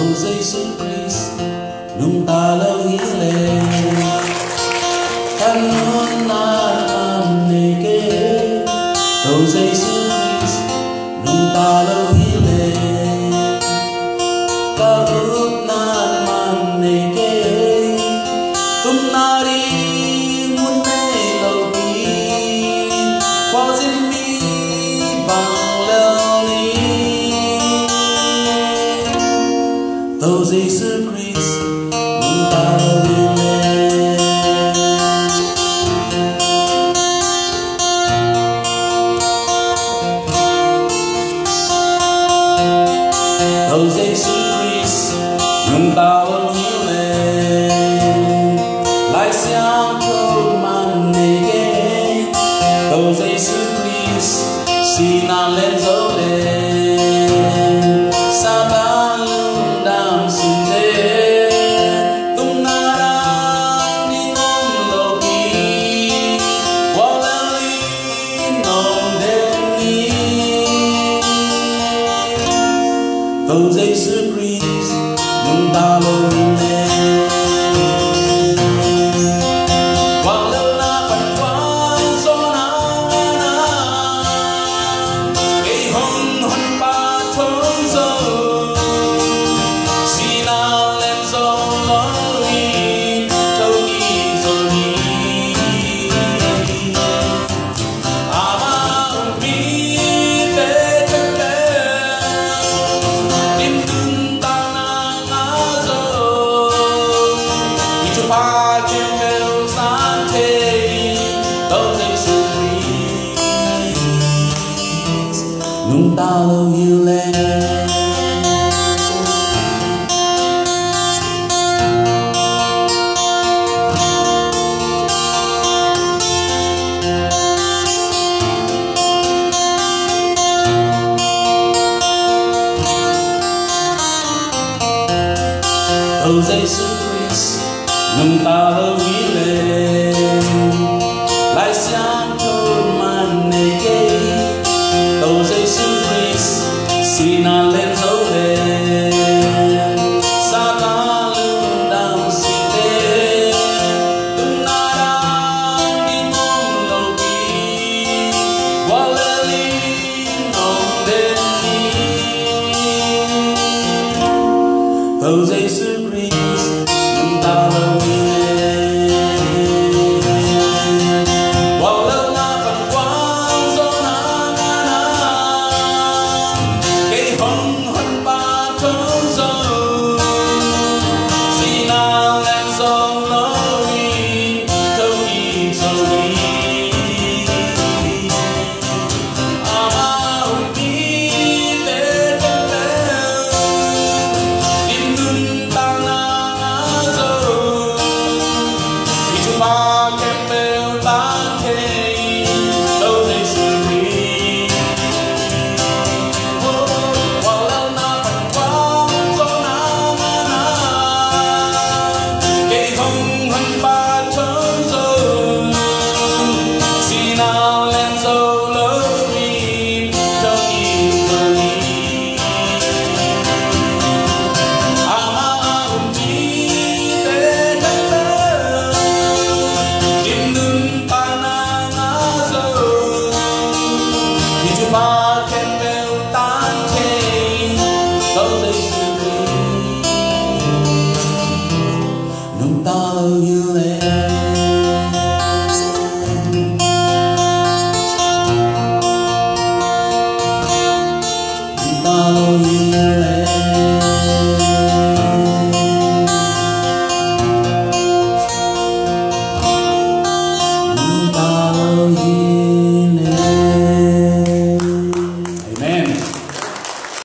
Jesus Christ nung talo hile kanun na neke Jesus Christ nung talo hile kabut na neke tumnari munne logi kwazin mi bang Jesus Christ nung talo hile Jesus Christ nung talo hile lại xiang thâu man nege Jesus Christ xin an lên dấu lên Satan lưng đam xin thế tung na đang đi nôm logi qua lời nôm đêm đi Jesus Christ nung talo hile nung talo hile Jesus Christ nung talo hile lại xiang thâu man nege Jesus Christ xin an lên dấu lên Satan lưng đam xin thế tung na đang đi nôm logi qua lời nôm đêm đi Jesus